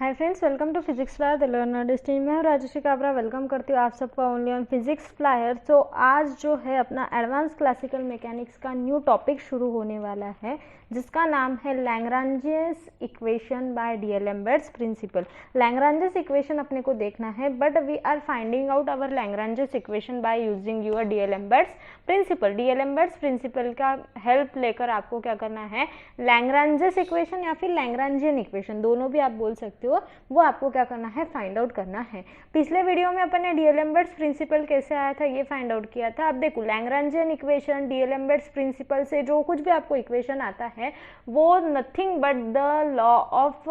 Hi friends, welcome to physics flyer the learners team. मैं हूँ Rajshree Kabra. Welcome करती हूँ आप सबका ओनली ऑन फिजिक्स फ्लायर। तो आज जो है अपना एडवांस क्लासिकल मैकेनिक्स का न्यू टॉपिक शुरू होने वाला है, जिसका नाम है Lagrange's equation by D'Alembert's principle. Lagrange's equation अपने को देखना है, but we are finding out our Lagrange's equation by using your D'Alembert's principle. D'Alembert's principle का हेल्प लेकर आपको क्या करना है, लैग्रांजियस इक्वेशन या फिर लैग्रांजियन इक्वेशन, दोनों भी आप बोल सकते हो, वो आपको क्या करना है, फाइंड आउट करना है। पिछले वीडियो में अपन ने डीएलेम्बर्ट्स प्रिंसिपल कैसे आया था ये फाइंड आउट किया था। अब देखो, लैग्रांजियन इक्वेशन डीएलेम्बर्ट्स प्रिंसिपल से जो कुछ भी आपको इक्वेशन आता है वो nothing but the law of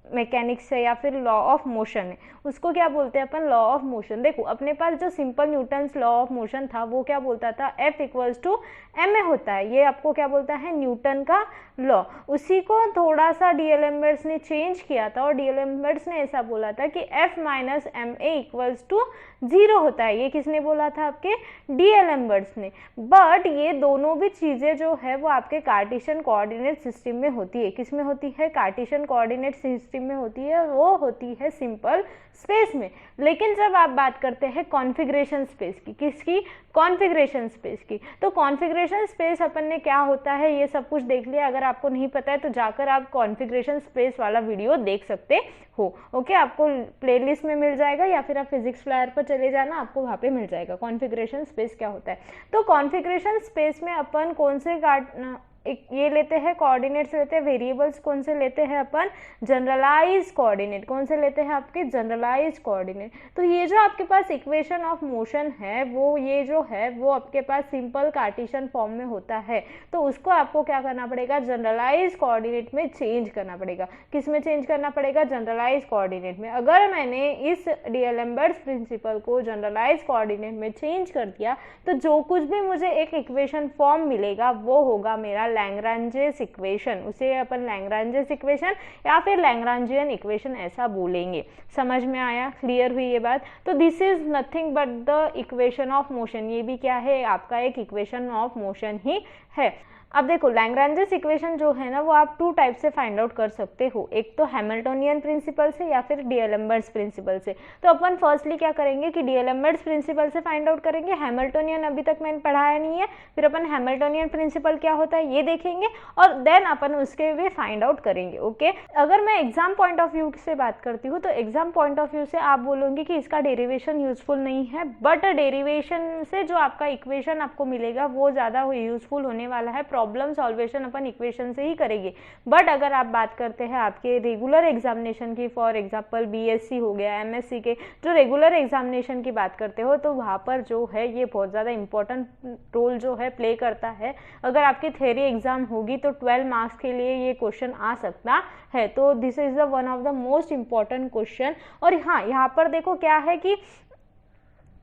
mechanics है या फिर लॉ ऑफ मोशन है। उसको क्या बोलते हैं अपन, लॉ ऑफ मोशन। देखो, अपने पास जो simple Newton's law of motion था वो क्या बोलता था, F इक्वल्स टू ma होता है। ये आपको क्या बोलता है, न्यूटन का लॉ। उसी को थोड़ा सा डीएलेम्बर्ट्स ने चेंज किया था और डीएलेम्बर्ट्स ने ऐसा बोला था कि F minus ma equals to 0 होता है। ये किसने बोला था, आपके डीएलेम्बर्ट्स ने। बट ये दोनों भी चीजें जो है वो आपके कार्टेशियन कोऑर्डिनेट सिस्टम में होती है। किस में होती है, कार्टेशियन कोऑर्डिनेट सिस्टम में होती है, वो होती है सिंपल स्पेस में। लेकिन जब आप बात करते हैं कॉन्फ़िगरेशन स्पेस की, किसकी, कॉन्फ़िगरेशन स्पेस की, तो कॉन्फ़िगरेशन स्पेस अपन ने क्या होता है ये सब कुछ देख लिया। अगर आपको नहीं पता है तो जाकर आप कॉन्फ़िगरेशन स्पेस वाला वीडियो देख सकते हो। ओके, आपको प्लेलिस्ट में मिल जाएगा या फिर आप फिजिक्स फ्लायर पर चले जाना, आपको वहाँ पे मिल जाएगा कॉन्फ़िगरेशन स्पेस क्या होता है। तो कॉन्फ़िगरेशन स्पेस में अपन कौन से ये लेते हैं, कोऑर्डिनेट्स लेते हैं, वेरिएबल्स कौन से लेते हैं अपन, जनरलाइज कोऑर्डिनेट। कौन से लेते हैं, आपके जनरलाइज कोऑर्डिनेट। तो ये जो आपके पास इक्वेशन ऑफ मोशन है वो ये जो है वो आपके पास सिंपल कार्टेशियन फॉर्म में होता है। तो उसको आपको क्या करना पड़ेगा, जनरलाइज कोऑर्डिनेट में चेंज करना पड़ेगा। किस में चेंज करना पड़ेगा, जनरलाइज कोऑर्डिनेट में। अगर मैंने इस डीएलेम्बर्ट्स प्रिंसिपल को जनरलाइज कोऑर्डिनेट में चेंज कर दिया तो जो कुछ भी मुझे एक इक्वेशन फॉर्म मिलेगा वो होगा मेरा लैग्रांजियस इक्वेशन। उसे अपन लैग्रांजियस इक्वेशन या फिर लैग्रांजियन इक्वेशन ऐसा बोलेंगे। समझ में आया, क्लियर हुई ये बात। तो this is nothing but the equation of motion. ये भी क्या है, आपका एक इक्वेशन ऑफ मोशन ही है। अब देखो, लैग्रांजियस इक्वेशन जो है ना वो आप टू टाइप से फाइंड आउट कर सकते हो, एक तो हैमिल्टोनियन प्रिंसिपल से या फिर डीएलेम्बर्ट्स प्रिंसिपल से। तो अपन फर्स्टली क्या करेंगे कि डीएलेम्बर्ट्स प्रिंसिपल से फाइंड आउट करेंगे। हैमिल्टोनियन अभी तक मैंने पढ़ाया नहीं है, फिर अपन हैमिल्टोनियन प्रिंसिपल क्या होता है ये देखेंगे और देन अपन उसके भी फाइंड आउट करेंगे। ओके, अगर मैं एग्जाम पॉइंट ऑफ व्यू से बात करती हूँ तो एग्जाम पॉइंट ऑफ व्यू से आप बोलोगे कि इसका डेरिवेशन यूजफुल नहीं है, बट डेरिवेशन से जो आपका इक्वेशन आपको मिलेगा वो ज्यादा यूजफुल होने वाला है। प्रॉब्लम सॉल्वेशन अपन इक्वेशन से ही करेंगे। बट अगर आप बात करते हैं आपके रेगुलर एग्जामिनेशन की, फॉर एग्जांपल बीएससी हो गया, एमएससी के जो रेगुलर एग्जामिनेशन की बात करते हो तो वहाँ पर जो है ये बहुत ज़्यादा इंपॉर्टेंट रोल जो है प्ले करता है। अगर आपकी थ्योरी एग्जाम होगी तो 12 मार्क्स के लिए ये क्वेश्चन आ सकता है। तो this is the one of the most important question. और हाँ, यहाँ पर देखो क्या है कि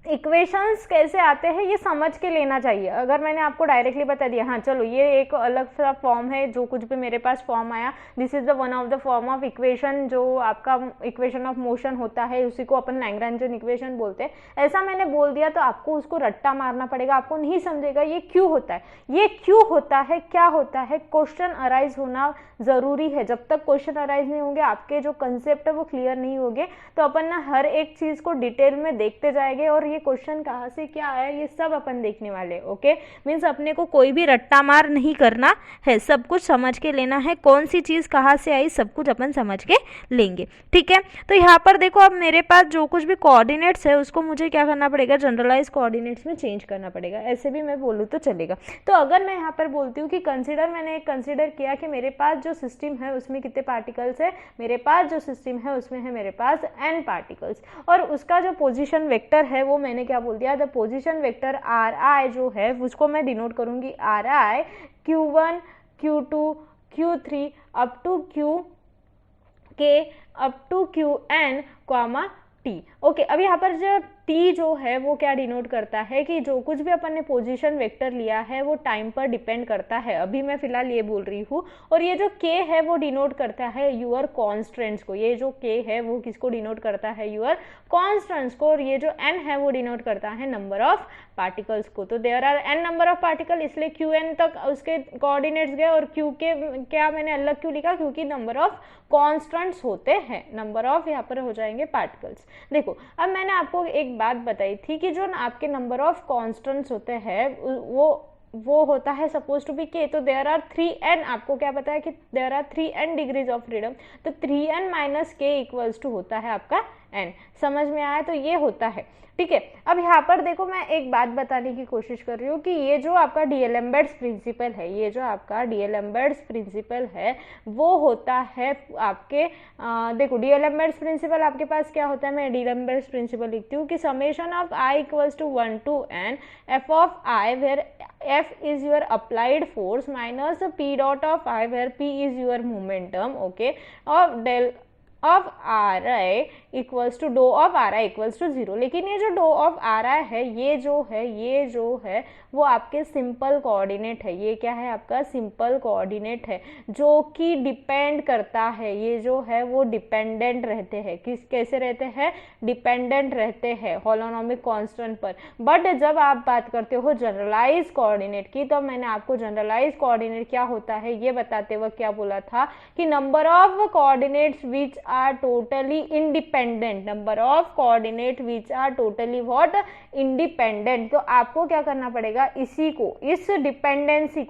इक्वेशंस कैसे आते हैं ये समझ के लेना चाहिए। अगर मैंने आपको डायरेक्टली बता दिया, हाँ चलो ये एक अलग सा फॉर्म है, जो कुछ भी मेरे पास फॉर्म आया, this is the one of the form of equation, जो आपका इक्वेशन ऑफ मोशन होता है, उसी को अपन लैग्रांजियन इक्वेशन बोलते हैं, ऐसा मैंने बोल दिया तो आपको उसको रट्टा मारना पड़ेगा। आपको नहीं समझेगा ये क्यों होता है, ये क्यों होता है, क्या होता है। क्वेश्चन अराइज होना जरूरी है। जब तक क्वेश्चन अराइज नहीं होंगे, आपके जो कंसेप्ट है वो क्लियर नहीं होंगे, तो अपन ना हर एक चीज को डिटेल में देखते जाएंगे और ये क्वेश्चन कहाँ से क्या आया ये सब अपन देखने वाले। ओके, मीन्स अपने को कोई भी रट्टा मार नहीं करना है, सब कुछ समझ के लेना है, कौन सी चीज कहाँ से आई सब कुछ अपन समझ के लेंगे। ठीक है, तो यहाँ पर देखो, अब मेरे पास जो कुछ भी कोऑर्डिनेट्स है उसको मुझे क्या करना पड़ेगा, जनरलाइज कोऑर्डिनेट्स में चेंज करना पड़ेगा। ऐसे भी मैं बोलूँ तो चलेगा। तो अगर मैं यहाँ पर बोलती हूँ कि मैंने कंसिडर किया कि मेरे पास जो सिस्टम है उसमें कितने पार्टिकल्स है, मेरे पास जो सिस्टम है उसमें है मेरे पास n पार्टिकल्स, और उसका जो पोजीशन वेक्टर है वो मैंने क्या बोल दिया, द पोजीशन वेक्टर ri जो है उसको मैं डिनोट करूंगी ri q1 q2 q3 up to qk up to qn, t। Okay, अब यहाँ पर जो टी जो है वो क्या डिनोट करता है कि जो कुछ भी अपन ने पोजीशन वेक्टर लिया है वो टाइम पर डिपेंड करता है, अभी मैं फिलहाल ये बोल रही हूँ। और ये जो के है वो डिनोट करता है यूअर कॉन्स्टेंट्स को, ये जो के है वो किसको डिनोट करता है, यूअर कॉन्स्टेंट्स को, और ये जो एन है वो डिनोट करता है नंबर ऑफ पार्टिकल्स को। तो there are N number of particle, इसलिए क्यू एन तक उसके कोऑर्डिनेट्स गए, और क्यू के क्या मैंने अलग क्यों लिखा, क्योंकि नंबर ऑफ कॉन्स्टेंट्स होते हैं, नंबर ऑफ यहाँ पर हो जाएंगे पार्टिकल्स। देखो अब मैंने आपको एक बात बताई थी कि जो आपके नंबर ऑफ कॉन्स्टेंट्स होते हैं वो होता है सपोज टू बी के, तो देयर आर 3n, आपको क्या पता है कि there are 3n degrees of freedom, तो 3n माइनस के इक्वल्स टू होता है आपका n। समझ में आया, तो ये होता है, ठीक है। अब यहाँ पर देखो मैं एक बात बताने की कोशिश कर रही हूँ कि ये जो आपका डीएलएम्बर्ट्स प्रिंसिपल है, ये जो आपका डीएलएम्बर्ट्स प्रिंसिपल है वो होता है आपके देखो डीएलएम्बर्ट्स प्रिंसिपल आपके पास क्या होता है, मैं डीएलएम्बर्ट्स प्रिंसिपल लिखती हूँ कि summation of I equals to 1 to n F of I where F is your applied force minus P dot of I where P is your momentum, okay, और del of are I equals to do of are I equals to 0। लेकिन ये जो dough of are I है ये जो है वो आपके सिंपल कोऑर्डिनेट है, ये क्या है आपका सिंपल कोऑर्डिनेट है जो कि डिपेंड करता है, ये जो है वो डिपेंडेंट रहते हैं, किस कैसे रहते हैं, डिपेंडेंट रहते हैं हॉलोनोमिक कांस्टेंट पर। बट जब आप बात करते हो जनरलाइज कोऑर्डिनेट की, तो मैंने आपको जनरलाइज कोऑर्डिनेट क्या होता है ये बताते वक्त क्या बोला था कि number of coordinates which are totally independent, number of coordinate which are totally what, independent. तो आपको क्या करना पड़ेगा, इसी को, इस डिपेंडेंसी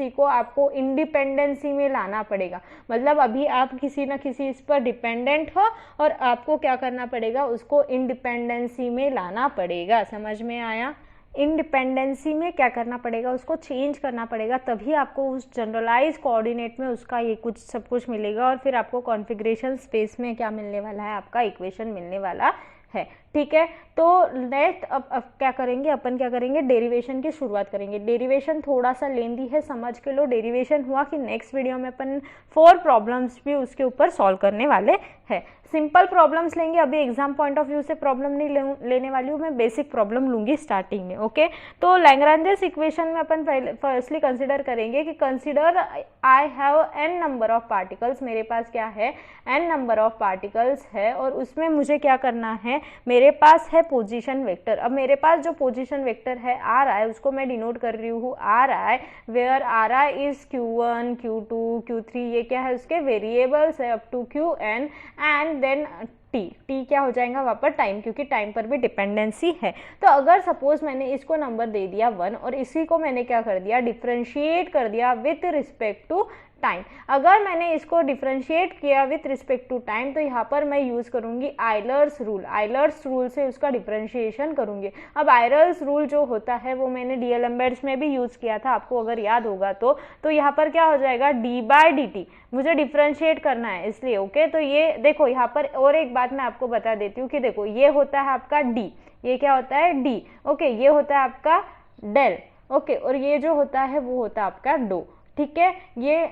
को आपको इंडिपेंडेंसी में लाना पड़ेगा। मतलब अभी आप किसी ना किसी इस पर डिपेंडेंट हो और आपको क्या करना पड़ेगा, उसको इंडिपेंडेंसी में लाना पड़ेगा। समझ में आया, इंडिपेंडेंसी में क्या करना पड़ेगा, उसको चेंज करना पड़ेगा, तभी आपको उस जनरलाइज कोऑर्डिनेट में उसका ये कुछ सब कुछ मिलेगा, और फिर आपको कॉन्फ़िगरेशन स्पेस में क्या मिलने वाला है, आपका इक्वेशन मिलने वाला है, ठीक है। तो नेक्स्ट अब क्या करेंगे, अपन क्या करेंगे, डेरिवेशन की शुरुआत करेंगे। डेरिवेशन थोड़ा सा लेंदी है, समझ के लो। डेरिवेशन हुआ कि नेक्स्ट वीडियो में अपन 4 प्रॉब्लम्स भी उसके ऊपर सॉल्व करने वाले हैं। सिंपल प्रॉब्लम्स लेंगे, अभी एग्जाम पॉइंट ऑफ व्यू से प्रॉब्लम नहीं लेने वाली हूँ मैं, बेसिक प्रॉब्लम लूंगी स्टार्टिंग में, ओके। तो लैग्रांजेस इक्वेशन में अपन फर्स्टली कंसिडर करेंगे कि consider I have n number of particles, मेरे पास क्या है n नंबर ऑफ पार्टिकल्स है, और उसमें मुझे क्या करना है, मेरे पास है पोजीशन वेक्टर। अब मेरे पास जो पोजीशन वेक्टर है आर आई, उसको मैं डिनोट कर रही हूँ R I, where R I is Q1 Q2 Q3, ये क्या है उसके वेरिएबल्स है up to Qn, and then T क्या हो जाएगा वहाँ पर टाइम, क्योंकि टाइम पर भी डिपेंडेंसी है। तो अगर सपोज मैंने इसको नंबर दे दिया 1 और इसी को मैंने क्या कर दिया, डिफरेंशिएट कर दिया विथ रिस्पेक्ट टू टाइम। अगर मैंने इसको डिफरेंशिएट किया विथ रिस्पेक्ट टू टाइम, तो यहाँ पर मैं यूज करूंगी आयलर्स रूल, आयलर्स रूल से उसका डिफरेंशिएशन करूंगी। अब आयलर्स रूल जो होता है वो मैंने डीएलएम्बर्ट्स में भी यूज किया था, आपको अगर याद होगा तो यहाँ पर क्या हो जाएगा, डी बाय डी टी, मुझे डिफरेंशिएट करना है इसलिए, ओके। तो ये देखो यहाँ पर और एक बात मैं आपको बता देती हूँ कि देखो ये होता है आपका डी, ये क्या होता है डी, ओके, ये होता है आपका डेल, ओके, और ये जो होता है वो होता है आपका डो, ठीक है। ये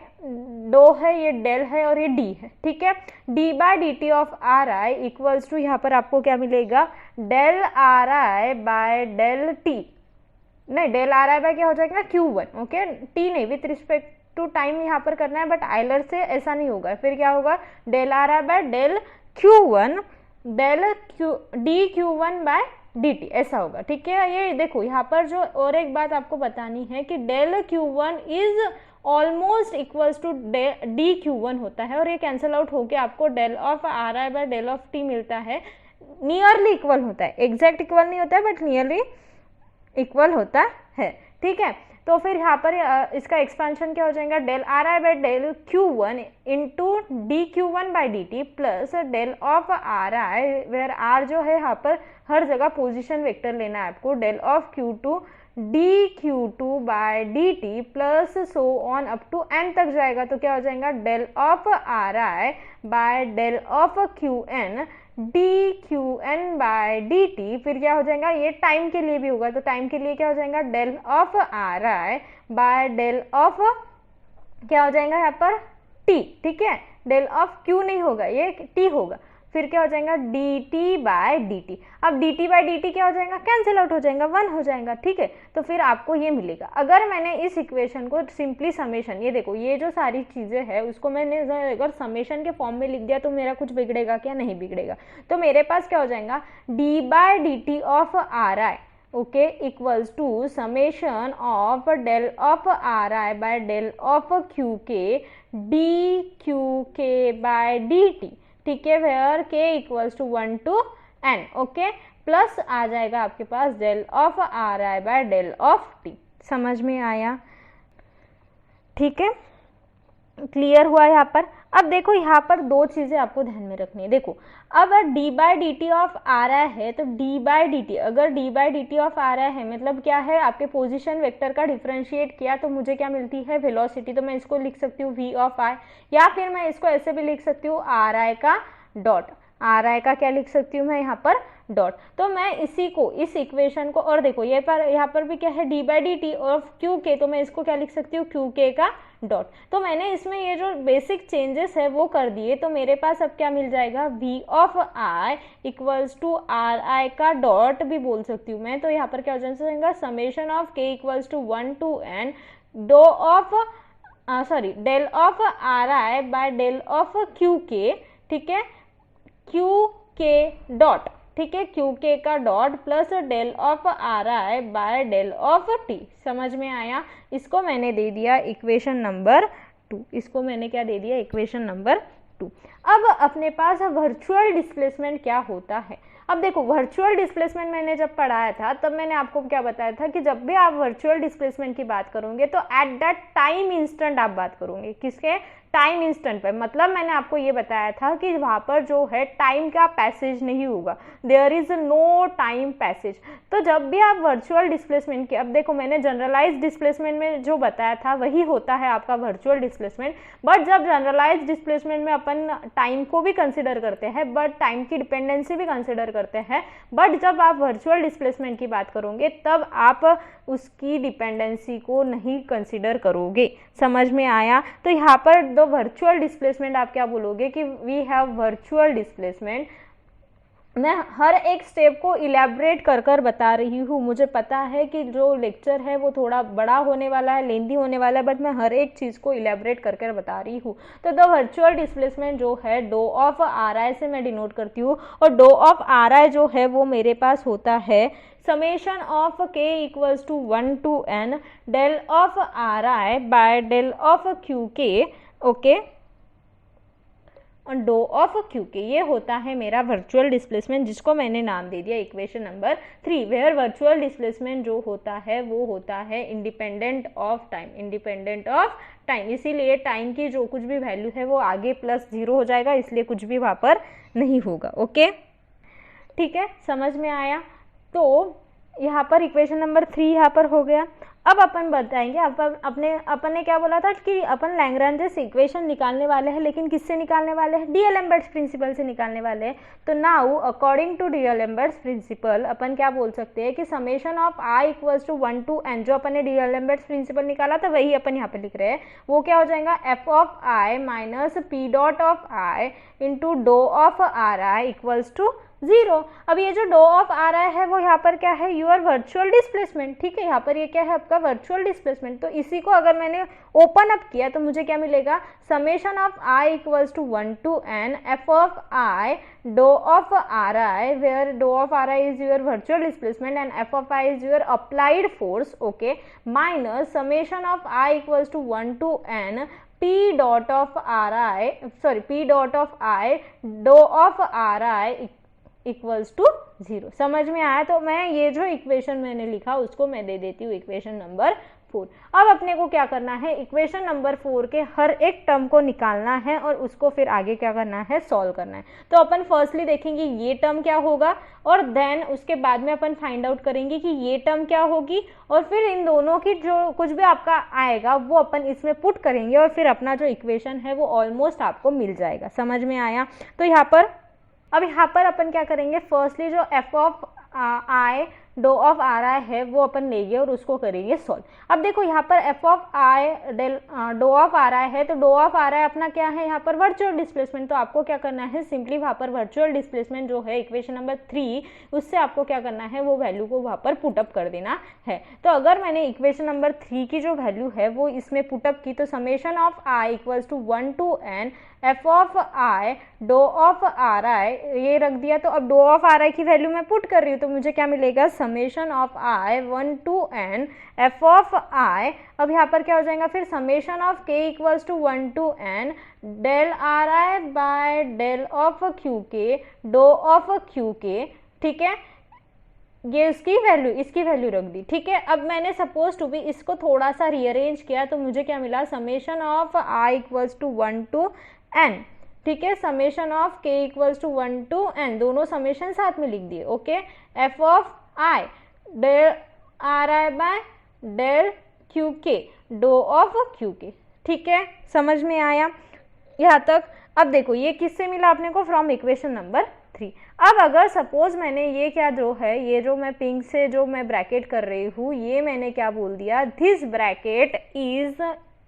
डो है, ये डेल है और ये डी है, ठीक है। D by D T of are I equals to, यहाँ पर आपको क्या मिलेगा, del R I by del T, नहीं डेल आर आई बाय क्या हो जाएगा Q1, ओके, टी नहीं, विथ रिस्पेक्ट टू टाइम यहाँ पर करना है, बट आयलर से ऐसा नहीं होगा, फिर क्या होगा, del R I by del Q1 del D Q1 by dt, ऐसा होगा, ठीक है। ये देखो यहाँ पर जो और एक बात आपको बतानी है कि del Q1 is almost equals to D Q1 होता है, और ये कैंसिल आउट होके आपको del of are I by del of T मिलता है, नियरली इक्वल होता है, एग्जैक्ट इक्वल नहीं होता है बट नियरली इक्वल होता है, ठीक है। तो फिर यहाँ पर इसका एक्सपेंशन क्या हो जाएगा, del R I by del Q1 into D Q1 by D T plus del of are I, where are जो है यहाँ पर हर जगह पोजीशन वेक्टर लेना है आपको, del of Q2 D Q2 by D T plus so on up to n तक जाएगा, तो क्या हो जाएगा, del of are I by del of Qn D Qn by D T, फिर क्या हो जाएगा, ये टाइम के लिए भी होगा, तो टाइम के लिए क्या हो जाएगा, del of are I by del of क्या हो जाएगा यहाँ पर टी, ठीक है, डेल ऑफ Q नहीं होगा, ये टी होगा, फिर क्या हो जाएगा dt बाय dt। अब dt बाय dt क्या हो जाएगा, कैंसिल आउट हो जाएगा, 1 हो जाएगा, ठीक है। तो फिर आपको ये मिलेगा। अगर मैंने इस इक्वेशन को सिंपली समेशन, ये देखो ये जो सारी चीज़ें हैं उसको मैंने अगर समेशन के फॉर्म में लिख दिया तो मेरा कुछ बिगड़ेगा क्या, नहीं बिगड़ेगा। तो मेरे पास क्या हो जाएगा, d by dt of are I, okay, equals to summation of del of are I by del of Q K D Q K by D T, ठीक है, where K equals to 1 to n, okay, plus आ जाएगा आपके पास del of are I by del of T. समझ में आया, ठीक है, क्लियर हुआ यहाँ पर। अब देखो यहाँ पर दो चीज़ें आपको ध्यान में रखनी है। देखो अब d by D T of are I है तो d बाई डी टी, अगर d by D T of are I है मतलब क्या है, आपके पोजीशन वेक्टर का डिफरेंशिएट किया तो मुझे क्या मिलती है, वेलोसिटी। तो मैं इसको लिख सकती हूँ v ऑफ i, या फिर मैं इसको ऐसे भी लिख सकती हूँ आर आई का डॉट, आर आई का क्या लिख सकती हूँ मैं यहाँ पर डॉट। तो मैं इसी को, इस इक्वेशन को, और देखो ये पर यहाँ पर भी क्या है d by D T of Q के, तो मैं इसको क्या लिख सकती हूँ क्यू के का डॉट। तो मैंने इसमें ये जो बेसिक चेंजेस है वो कर दिए। तो मेरे पास अब क्या मिल जाएगा, v of i equals to R I का डॉट भी बोल सकती हूँ मैं। तो यहाँ पर क्या हो जाएगा, summation of k equals to 1 to n doe of del of are I by del of Q के, ठीक है, क्यू के डॉट, ठीक है, क्यू के का dot plus del of are I by del of T. समझ में आया। इसको मैंने दे दिया इक्वेशन नंबर 2, इसको मैंने क्या दे दिया, इक्वेशन नंबर 2। अब अपने पास वर्चुअल डिस्प्लेसमेंट क्या होता है। अब देखो वर्चुअल डिस्प्लेसमेंट मैंने जब पढ़ाया था तब मैंने आपको क्या बताया था कि जब भी आप वर्चुअल डिस्प्लेसमेंट की बात करोगे तो एट दैट टाइम इंस्टेंट आप बात करोगे, किसके, टाइम इंस्टेंट पर। मतलब मैंने आपको ये बताया था कि वहाँ पर जो है टाइम का पैसेज नहीं होगा, there is no time passage. तो जब भी आप वर्चुअल डिस्प्लेसमेंट की, अब देखो मैंने जनरलाइज डिस्प्लेसमेंट में जो बताया था वही होता है आपका वर्चुअल डिस्प्लेसमेंट। बट जब जनरलाइज डिस्प्लेसमेंट में अपन टाइम को भी कंसिडर करते हैं, बट टाइम की डिपेंडेंसी भी कंसिडर करते हैं, बट जब आप वर्चुअल डिस्प्लेसमेंट की बात करोगे तब आप उसकी डिपेंडेंसी को नहीं कंसिडर करोगे। समझ में आया। तो यहाँ पर दो वर्चुअल डिस्प्लेसमेंट आप क्या बोलोगे कि वी हैव वर्चुअल डिस्प्लेसमेंट। मैं हर एक स्टेप को इलेबरेट कर कर बता रही हूँ। मुझे पता है कि जो लेक्चर है वो थोड़ा बड़ा होने वाला है, लेंदी होने वाला है, बट मैं हर एक चीज़ को इलेबरेट कर कर बता रही हूँ। तो द वर्चुअल डिस्प्लेसमेंट जो है डो ऑफ आर आई से मैं डिनोट करती हूँ, और डो ऑफ आर आई जो है वो मेरे पास होता है summation of k equals to 1 to n del of are I by del of Q K, okay, और डो ऑफ क्यू के। ये होता है मेरा वर्चुअल डिस्प्लेसमेंट, जिसको मैंने नाम दे दिया equation number 3, where virtual displacement जो होता है वो होता है independent of time, independent of time. इसीलिए टाइम की जो कुछ भी वैल्यू है वो आगे प्लस 0 हो जाएगा, इसलिए कुछ भी वहाँ पर नहीं होगा। ओके, ठीक है, समझ में आया। तो यहाँ पर इक्वेशन नंबर 3 यहाँ पर हो गया। अब अपन बताएंगे, अपन ने क्या बोला था कि अपन लैग्रांजेस इक्वेशन निकालने वाले हैं, लेकिन किससे निकालने वाले हैं, डीएलएम्बर्ट्स प्रिंसिपल से निकालने वाले हैं। तो now according to D'Alembert's principle अपन क्या बोल सकते हैं कि summation of I equals to 1 to n, जो अपन ने डीएलएम्बर्ट्स प्रिंसिपल निकाला था वही अपन यहाँ पे लिख रहे हैं। वो क्या हो जाएगा, F of I minus P dot of I into dough of are I equals to 0। अब ये जो डो ऑफ आ रहा है वो यहाँ पर क्या है, यूर वर्चुअल डिस्प्लेसमेंट, ठीक है, यहाँ पर ये क्या है आपका वर्चुअल डिस्प्लेसमेंट। तो इसी को अगर मैंने ओपन अप किया तो मुझे क्या मिलेगा, summation of I equals to 1 to n F of I do of are I, where doe of are I is your virtual displacement and F of I is your applied force, okay, minus summation of I equals to 1 to n P dot of are I, sorry P dot of I do of are I equals to 0। समझ में आया। तो मैं ये जो equation मैंने लिखा उसको मैं दे देती हूँ इक्वेशन नंबर 4। अब अपने को क्या करना है, इक्वेशन नंबर 4 के हर एक टर्म को निकालना है और उसको फिर आगे क्या करना है, सॉल्व करना है। तो अपन फर्स्टली देखेंगे ये टर्म क्या होगा, और देन उसके बाद में अपन फाइंड आउट करेंगे कि ये टर्म क्या होगी, और फिर इन दोनों की जो कुछ भी आपका आएगा वो अपन इसमें पुट करेंगे, और फिर अपना जो इक्वेशन है वो ऑलमोस्ट आपको मिल जाएगा। समझ में आया। तो यहाँ पर अब यहाँ पर अपन क्या करेंगे, फर्स्टली जो F of I do of are I है वो अपन लेंगे और उसको करेंगे सॉल्व। अब देखो यहाँ पर F of I del doe of are I है, तो डो ऑफ आर आई अपना क्या है यहाँ पर वर्चुअल डिस्प्लेसमेंट। तो आपको क्या करना है, सिंपली वहाँ पर वर्चुअल डिस्प्लेसमेंट जो है इक्वेशन नंबर 3, उससे आपको क्या करना है, वो वैल्यू को वहाँ पर पुटअप कर देना है। तो अगर मैंने इक्वेशन नंबर 3 की जो वैल्यू है वो इसमें पुटअप की, तो summation of I equals to 1 to n F of I do of are I ये रख दिया। तो अब डो ऑफ आर आई की वैल्यू मैं पुट कर रही हूँ, तो मुझे क्या मिलेगा, summation of I 1 to n F of I. अब यहाँ पर क्या हो जाएगा फिर, समेशन ऑफ के equals to 1 to n del R I by del of Q के डो ऑफ क्यू के। ठीक है, ये इसकी वैल्यू रख दी। ठीक है, अब मैंने सपोज टू भी इसको थोड़ा सा रीअरेंज किया, तो मुझे क्या मिला, summation of I equals to 1 to n। ठीक है, समेशन ऑफ के इक्वल्स टू 1 to n, दोनों समेशन साथ में लिख दिए। Okay, F of I del R I by del Q के डो ऑफ क्यू के। ठीक है, समझ में आया यहाँ तक। अब देखो ये किससे मिला अपने को, फ्रॉम इक्वेशन नंबर 3। अब अगर सपोज मैंने ये क्या जो है, ये जो मैं पिंक से जो मैं ब्रैकेट कर रही हूँ, ये मैंने क्या बोल दिया, this bracket is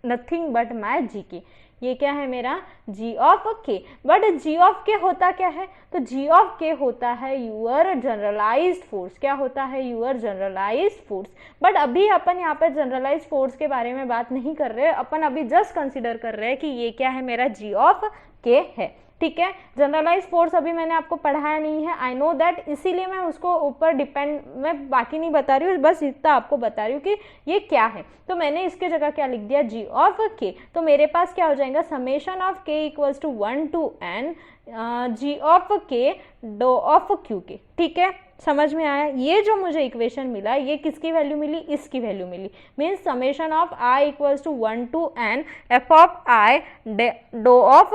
nothing but my G K. ये क्या है मेरा, G of K. But G of K होता क्या है, तो जी ऑफ के होता है यूअर जनरलाइज्ड फोर्स। क्या होता है, यूअर जनरलाइज्ड फोर्स। बट अभी अपन यहाँ पर जनरलाइज्ड फोर्स के बारे में बात नहीं कर रहे, अपन अभी जस्ट कंसिडर कर रहे हैं कि ये क्या है, मेरा जी ऑफ के है। ठीक है, जनरलाइज फोर्स अभी मैंने आपको पढ़ाया नहीं है, आई नो दैट, इसीलिए मैं उसको ऊपर डिपेंड, मैं बाकी नहीं बता रही हूँ, बस इतना आपको बता रही हूँ कि ये क्या है। तो मैंने इसके जगह क्या लिख दिया, जी ऑफ के। तो मेरे पास क्या हो जाएगा, समेशन ऑफ के equals to 1 to n G of K dough of Q के। ठीक है, समझ में आया। ये जो मुझे इक्वेशन मिला, ये किसकी वैल्यू मिली, इसकी वैल्यू मिली। Means summation of I equals to 1 to n F of I do of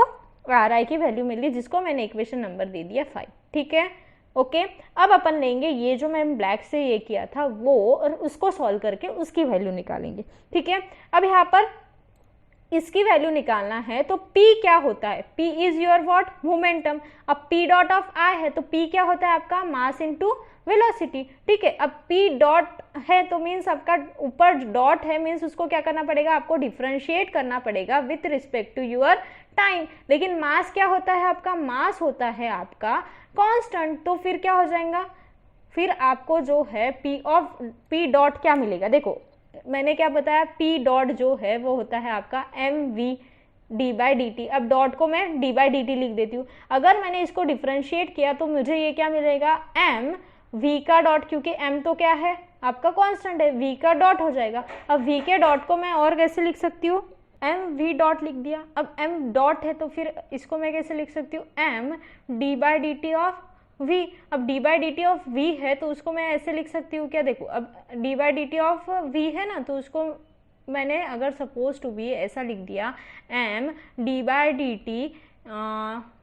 are I की वैल्यू मिली, जिसको मैंने इक्वेशन नंबर दे दिया 5। ठीक है, ओके। अब अपन लेंगे ये जो मैंने ब्लैक से ये किया था वो, और उसको सॉल्व करके उसकी वैल्यू निकालेंगे। ठीक है, अब यहाँ पर इसकी वैल्यू निकालना है, तो P क्या होता है, P is your what, momentum. अब P डॉट ऑफ I है, तो P क्या होता है आपका, मास इनटू वेलोसिटी। ठीक है, अब P डॉट है तो मीन्स आपका ऊपर डॉट है, मीन्स उसको क्या करना पड़ेगा, आपको डिफरेंशिएट करना पड़ेगा with respect to your time. लेकिन मास क्या होता है आपका, मास होता है आपका कांस्टेंट। तो फिर क्या हो जाएगा, फिर आपको जो है P डॉट क्या मिलेगा, देखो मैंने क्या बताया, P डॉट जो है वो होता है आपका mv d/dt। अब डॉट को मैं d/dt लिख देती हूँ। अगर मैंने इसको डिफरेंशिएट किया तो मुझे ये क्या मिलेगा, m v का डॉट, क्योंकि m तो क्या है आपका कांस्टेंट है, v का डॉट हो जाएगा। अब v के डॉट को मैं और कैसे लिख सकती हूँ, m v डॉट लिख दिया। अब m डॉट है तो फिर इसको मैं कैसे लिख सकती हूँ, m d/dt ऑफ v। अब d/dt ऑफ v है तो उसको मैं ऐसे लिख सकती हूँ, क्या देखो, अब d/dt ऑफ v है ना, तो उसको मैंने अगर सपोज टू बी ऐसा लिख दिया, m d/dt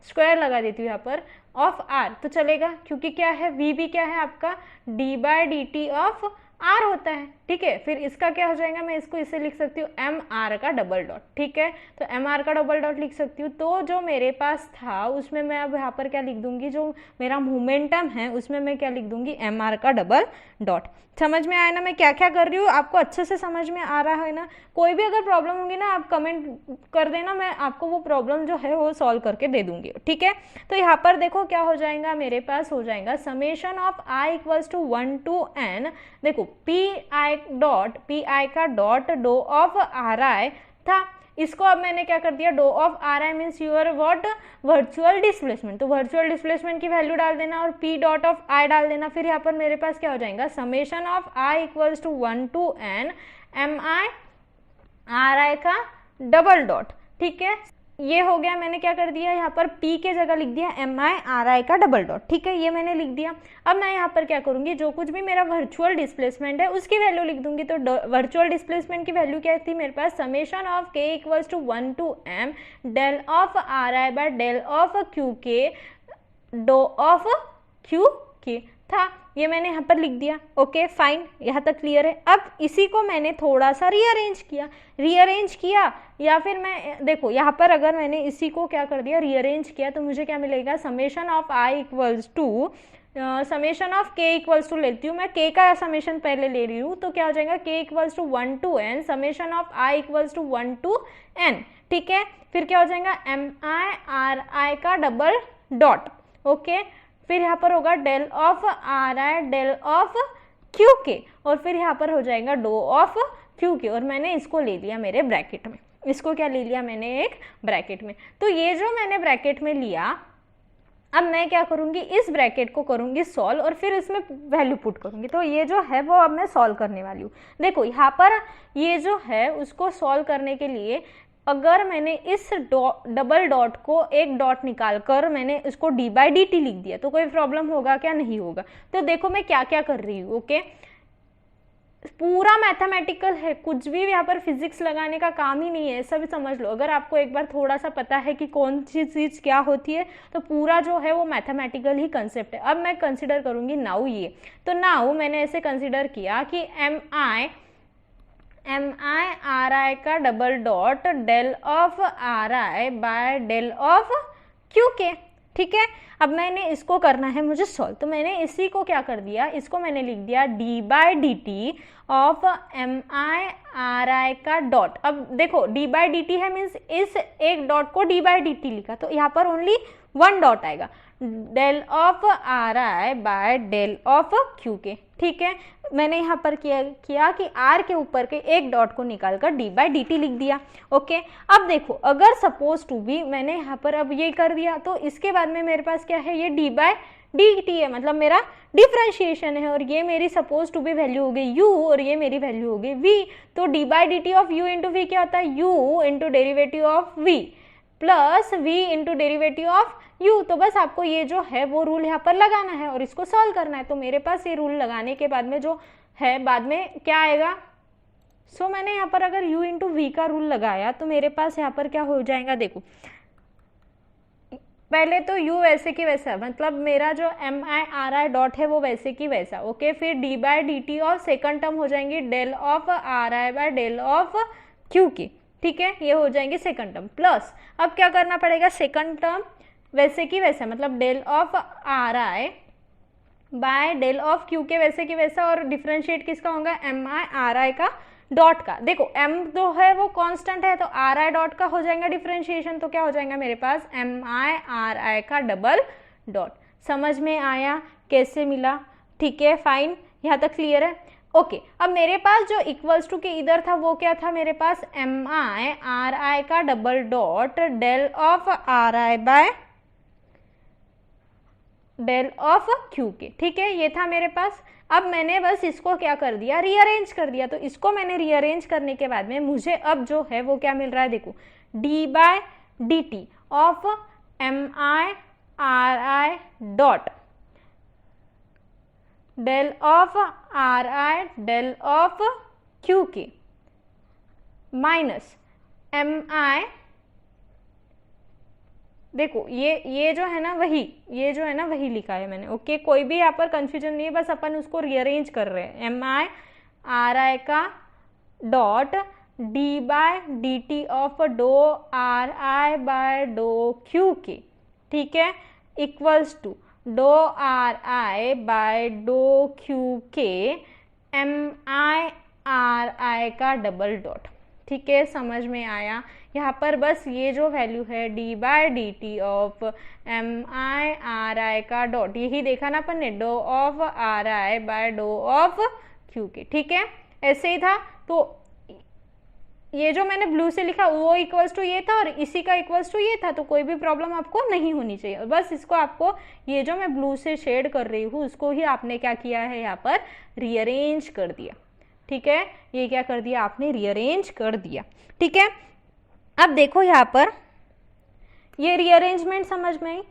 स्क्वायर लगा देती हूँ यहाँ पर ऑफ r, तो चलेगा, क्योंकि क्या है, v भी क्या है आपका d/dt ऑफ r होता है। ठीक है, फिर इसका क्या हो जाएगा, मैं इसको इसे लिख सकती हूँ mr का डबल डॉट। ठीक है, तो mr का डबल डॉट लिख सकती हूँ। तो जो मेरे पास था उसमें मैं अब यहाँ पर क्या लिख दूंगी, जो मेरा मोमेंटम है उसमें मैं क्या लिख दूंगी, mr का डबल डॉट। समझ में आया ना मैं क्या क्या कर रही हूँ, आपको अच्छे से समझ में आ रहा है ना। कोई भी अगर प्रॉब्लम होगी ना आप कमेंट कर देना, मैं आपको वो प्रॉब्लम जो है वो सॉल्व करके दे दूंगी। ठीक है, तो यहाँ पर देखो क्या हो जाएगा, मेरे पास हो जाएगा summation of i equals to 1 to n। देखो पी आई का dot doe of are I था, इसको अब मैंने क्या कर दिया, doe of are I means your what, virtual displacement. तो वर्चुअल डिस्प्लेसमेंट की वैल्यू डाल देना और पी डॉट ऑफ आई डाल देना। फिर यहाँ पर मेरे पास क्या हो जाएगा, summation of I equals to 1 to n M I R I का डबल डॉट। ठीक है, ये हो गया, मैंने क्या कर दिया, यहाँ पर P के जगह लिख दिया MI/RI का डबल डॉट। ठीक है, ये मैंने लिख दिया। अब मैं यहाँ पर क्या करूँगी, जो कुछ भी मेरा वर्चुअल डिस्प्लेसमेंट है उसकी वैल्यू लिख दूंगी। तो वर्चुअल डिस्प्लेसमेंट की वैल्यू क्या थी मेरे पास, summation of K equals to 1 to m del of RI by del of Q K dough of Q K था। ये मैंने यहाँ पर लिख दिया। ओके फाइन, यहाँ तक क्लियर है। अब इसी को मैंने थोड़ा सा रीअरेंज किया या फिर मैं देखो यहाँ पर अगर मैंने इसी को क्या कर दिया, रीअरेंज किया, तो मुझे क्या मिलेगा, summation of I equals to summation of के इक्वल्स टू लेती हूँ मैं, के का समेशन पहले ले रही हूँ, तो क्या हो जाएगा, K equals to 1 to n summation of I equals to 1 to n। ठीक है, फिर क्या हो जाएगा, एम आई आर आई का डबल डॉट। ओके, फिर यहाँ पर होगा del of are I del of Q के, और फिर यहाँ पर हो जाएगा डो ऑफ क्यू के, और मैंने इसको ले लिया मेरे ब्रैकेट में। इसको क्या ले लिया मैंने, एक ब्रैकेट में। तो ये जो मैंने ब्रैकेट में लिया, अब मैं क्या करूँगी, इस ब्रैकेट को करूँगी सॉल्व और फिर इसमें वैल्यू पुट करूँगी। तो ये जो है वो अब मैं सॉल्व करने वाली हूँ। देखो यहाँ पर ये जो है उसको सॉल्व करने के लिए अगर मैंने इस डबल डॉट को एक डॉट निकाल कर मैंने इसको डी बाई डी टी लिख दिया, तो कोई प्रॉब्लम होगा क्या, नहीं होगा। तो देखो मैं क्या क्या कर रही हूँ। ओके, पूरा मैथमेटिकल है, कुछ भी यहाँ पर फिजिक्स लगाने का काम ही नहीं है, सब समझ लो। अगर आपको एक बार थोड़ा सा पता है कि कौन सी चीज़ क्या होती है, तो पूरा जो है वो मैथमेटिकल ही कंसेप्ट है। अब मैं कंसिडर करूँगी नाउ ये, तो नाउ मैंने ऐसे कंसिडर किया कि एम आई आर आई का double dot del of are I by del of Q के। ठीक है, अब मैंने इसको करना है मुझे सॉल्व, तो मैंने इसी को क्या कर दिया, इसको मैंने लिख दिया D by D T of M I R I का डॉट। अब देखो डी बाई डी टी है मीन्स इस एक डॉट को डी बाई डी टी लिखा, तो यहाँ पर ओनली 1 डॉट आएगा, del of are I by del of Q के। ठीक है, मैंने यहाँ पर किया कि आर के ऊपर के एक डॉट को निकालकर डी बाई डी टी लिख दिया। ओके, अब देखो अगर सपोज टू भी मैंने यहाँ पर अब ये कर दिया, तो इसके बाद में मेरे पास क्या है, ये डी बाई डी टी है, मतलब मेरा डिफ्रेंशिएशन है, और ये मेरी सपोज टू भी वैल्यू हो गई u और ये मेरी वैल्यू हो गई v। तो D by D T of u into V क्या होता है, u into derivative of v plus v into derivative of u। तो बस आपको ये जो है वो रूल यहाँ पर लगाना है और इसको सॉल्व करना है। तो मेरे पास ये रूल लगाने के बाद में जो है बाद में क्या आएगा, सो मैंने यहाँ पर अगर u इंटू वी का रूल लगाया तो मेरे पास यहाँ पर क्या हो जाएगा, देखो पहले तो u वैसे की वैसा, मतलब मेरा जो M I R I dot है वो वैसे की वैसा। ओके, फिर D by D T of second term हो जाएंगी del of are I by del of Q की। ठीक है, ये हो जाएंगे सेकंड टर्म, प्लस अब क्या करना पड़ेगा, सेकंड टर्म वैसे की वैसा, मतलब del of are I by del of Q K वैसे की वैसा, और डिफरेंशिएट किसका होगा, एम आई आर आई का डॉट का। देखो m जो है वो कांस्टेंट है, तो आर आई डॉट का हो जाएगा डिफरेंशिएशन, तो क्या हो जाएगा मेरे पास एम आई आर आई का डबल डॉट। समझ में आया कैसे मिला, ठीक है फाइन, यहाँ तक क्लियर है। ओके, अब मेरे पास जो इक्वल्स टू के इधर था वो क्या था, मेरे पास एम आई आर आई का double dot del of are I by del of Q के। ठीक है, ये था मेरे पास। अब मैंने बस इसको क्या कर दिया, रीअरेंज कर दिया। तो इसको मैंने रीअरेंज करने के बाद में मुझे अब जो है वो क्या मिल रहा है, देखो D by D T of M I R I dot del of are I del of Q के माइनस एम आई, देखो ये जो है ना वही, ये जो है ना वही लिखा है मैंने। ओके, कोई भी यहाँ पर कंफ्यूजन नहीं है, बस अपन उसको रीअरेंज कर रहे हैं। एम आई आर आई का dot D by D T of dough R I by dough Q के, ठीक है, equals to doe R I by dough Q K M I R I का डबल डॉट। ठीक है, समझ में आया। यहाँ पर बस ये जो वैल्यू है D by D T of M I R I का डॉट, यही देखा ना अपन ने, doe of are I by doe of Q के। ठीक है, ऐसे ही था। तो ये जो मैंने ब्लू से लिखा वो इक्वल्स टू ये था और इसी का इक्वल्स टू ये था, तो कोई भी प्रॉब्लम आपको नहीं होनी चाहिए। बस इसको आपको, ये जो मैं ब्लू से शेड कर रही हूँ उसको ही आपने क्या किया है, यहाँ पर रीअरेंज कर दिया। ठीक है, ये क्या कर दिया आपने, रीअरेंज कर दिया। ठीक है, अब देखो यहाँ पर ये रीअरेंजमेंट समझ में आई।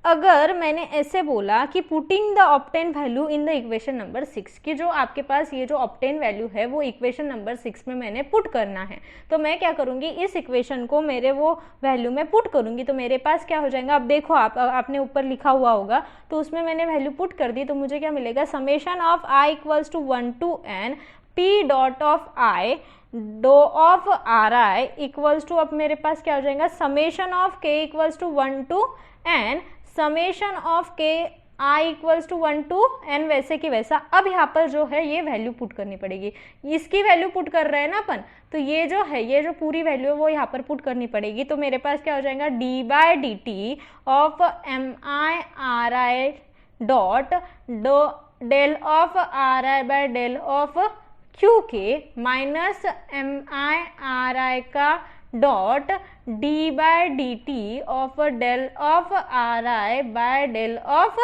अगर मैंने ऐसे बोला कि putting the obtain value in the equation number 6, कि जो आपके पास ये जो ऑब्टेन वैल्यू है वो इक्वेशन नंबर 6 में मैंने पुट करना है, तो मैं क्या करूँगी, इस इक्वेशन को मेरे वो वैल्यू में पुट करूँगी। तो मेरे पास क्या हो जाएगा, अब देखो आपने ऊपर लिखा हुआ होगा, तो उसमें मैंने वैल्यू पुट कर दी, तो मुझे क्या मिलेगा, summation of I equals to 1 to n P dot of I do of are I equals to, अब मेरे पास क्या हो जाएगा, समेशन ऑफ के equals to 1 to n summation of K I equals to 1 to n, वैसे कि वैसा। अब यहाँ पर जो है ये वैल्यू पुट करनी पड़ेगी, इसकी वैल्यू पुट कर रहे हैं ना अपन, तो ये जो है, ये जो पूरी वैल्यू है वो यहाँ पर पुट करनी पड़ेगी। तो मेरे पास क्या हो जाएगा, D by D T of M I R I dot del of are I by del of Q के minus M I R I का dot D by D T of del of are I by del of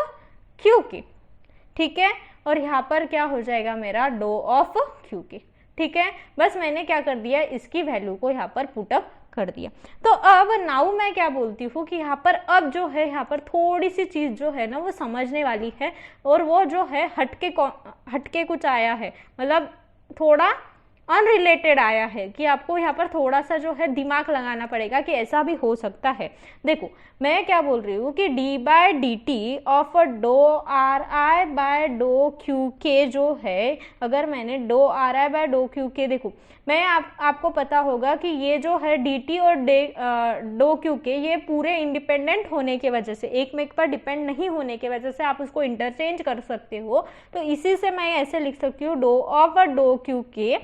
Q के, ठीक है। और यहाँ पर क्या हो जाएगा मेरा, डो ऑफ क्यू के, ठीक है। बस मैंने क्या कर दिया, इसकी वैल्यू को यहाँ पर पुटअप कर दिया। तो अब नाउ मैं क्या बोलती हूँ कि यहाँ पर अब जो है, यहाँ पर थोड़ी सी चीज़ जो है ना वो समझने वाली है, और वो जो है हटके कुछ आया है, मतलब थोड़ा अनरिलेटेड आया है, कि आपको यहाँ पर थोड़ा सा जो है दिमाग लगाना पड़ेगा कि ऐसा भी हो सकता है। देखो मैं क्या बोल रही हूँ कि D by D T of dough R I by dough Q K जो है, अगर मैंने doe R I by dough Q K, देखो मैं आपको पता होगा कि ये जो है डी टी और डो क्यू के, ये पूरे इंडिपेंडेंट होने की वजह से, एक में पर डिपेंड नहीं होने की वजह से आप उसको इंटरचेंज कर सकते हो। तो इसी से मैं ऐसे लिख सकती हूँ, doe of doe Q K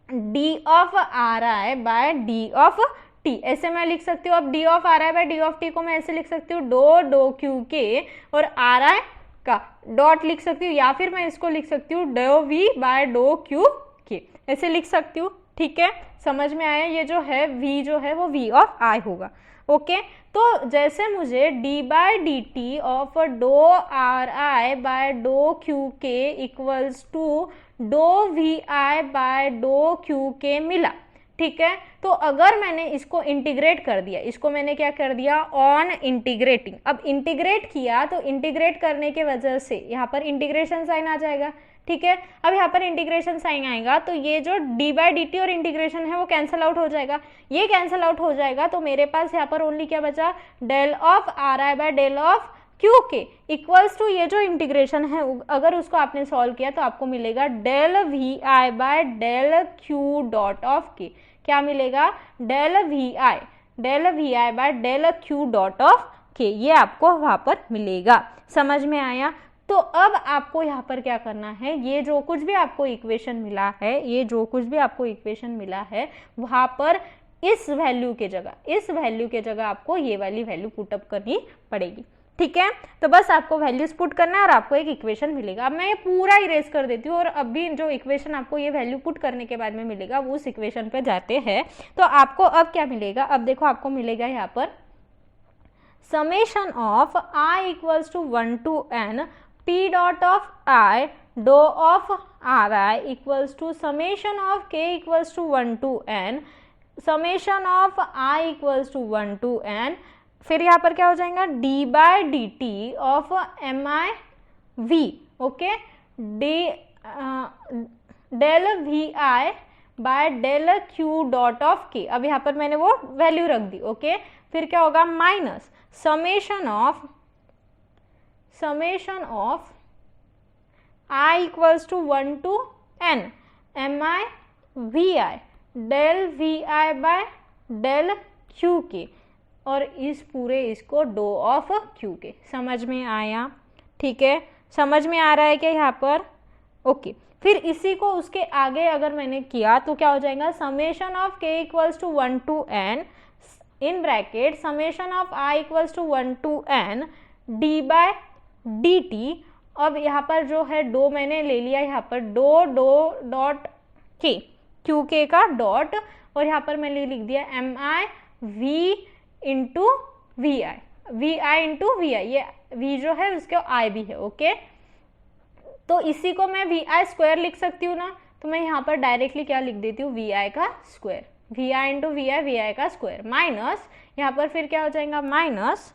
D of are I by D of T, ऐसे मैं लिख सकती हूँ। अब D of are I by D of T को मैं ऐसे लिख सकती हूँ, डो क्यू के और आर आई का डॉट लिख सकती हूँ, या फिर मैं इसको लिख सकती हूँ doe V by dough Q K, ऐसे लिख सकती हूँ, ठीक है। समझ में आया, ये जो है v जो है वो v ऑफ i होगा, ओके। तो जैसे मुझे d by D T of dough R I by dough Q के equals to do V I by dough Q K मिला, ठीक है। तो अगर मैंने इसको इंटीग्रेट कर दिया, इसको मैंने क्या कर दिया, ऑन इंटीग्रेटिंग, अब इंटीग्रेट किया तो इंटीग्रेट करने के वजह से यहाँ पर इंटीग्रेशन साइन आ जाएगा, ठीक है। अब यहाँ पर इंटीग्रेशन साइन आएगा तो ये जो डी बाई डी टी और इंटीग्रेशन है वो कैंसिल आउट हो जाएगा, ये कैंसिल आउट हो जाएगा, तो मेरे पास यहाँ पर ओनली क्या बचा, del of are I by del of Q के इक्वल्स टू ये जो इंटीग्रेशन है, अगर उसको आपने सॉल्व किया तो आपको मिलेगा del we I by del Q dot of के, क्या मिलेगा, del we I by del Q dot of K, ये आपको वहाँ पर मिलेगा। समझ में आया। तो अब आपको यहाँ पर क्या करना है, ये जो कुछ भी आपको इक्वेशन मिला है, ये जो कुछ भी आपको इक्वेशन मिला है, वहाँ पर इस वैल्यू के जगह आपको ये वाली वैल्यू पुटअप करनी पड़ेगी, ठीक है। तो बस आपको वैल्यूज पुट करना है और आपको एक इक्वेशन मिलेगा। अब मैं ये पूरा इरेज कर देती हूँ और अभी जो इक्वेशन आपको ये वैल्यू पुट करने के बाद में मिलेगा वो उस इक्वेशन पे जाते हैं। तो आपको अब क्या मिलेगा, अब देखो आपको मिलेगा यहाँ पर summation of I equals to 1 to n p dot of I do of are I equals to summation of k equals to 1 to n summation of I equals to 1 to n, फिर यहाँ पर क्या हो जाएगा, D by D T of M I v, okay, del we I by del Q dot of k, अब यहाँ पर मैंने वो वैल्यू रख दी, ओके। फिर क्या होगा, minus summation of I equals to 1 to n M I v i del we I by del Q के, और इस पूरे इसको डो ऑफ क्यू के। समझ में आया, ठीक है, समझ में आ रहा है क्या यहाँ पर, ओके। फिर इसी को उसके आगे अगर मैंने किया तो क्या हो जाएगा, summation of k equals to 1 to n in bracket summation of i equals to 1 to n d by D t. अब यहाँ पर जो है डो मैंने ले लिया, यहाँ पर डो डॉट के, क्यू के का डॉट, और यहाँ पर मैंने लिख दिया M I V into V I into V I, ये v जो है उसके आई भी है, ओके। तो इसी को मैं वी आई स्क्वायर लिख सकती हूँ ना, तो मैं यहाँ पर डायरेक्टली क्या लिख देती हूँ, वी आई का square, V I into V I का स्क्वायर, माइनस यहाँ पर फिर क्या हो जाएगा, माइनस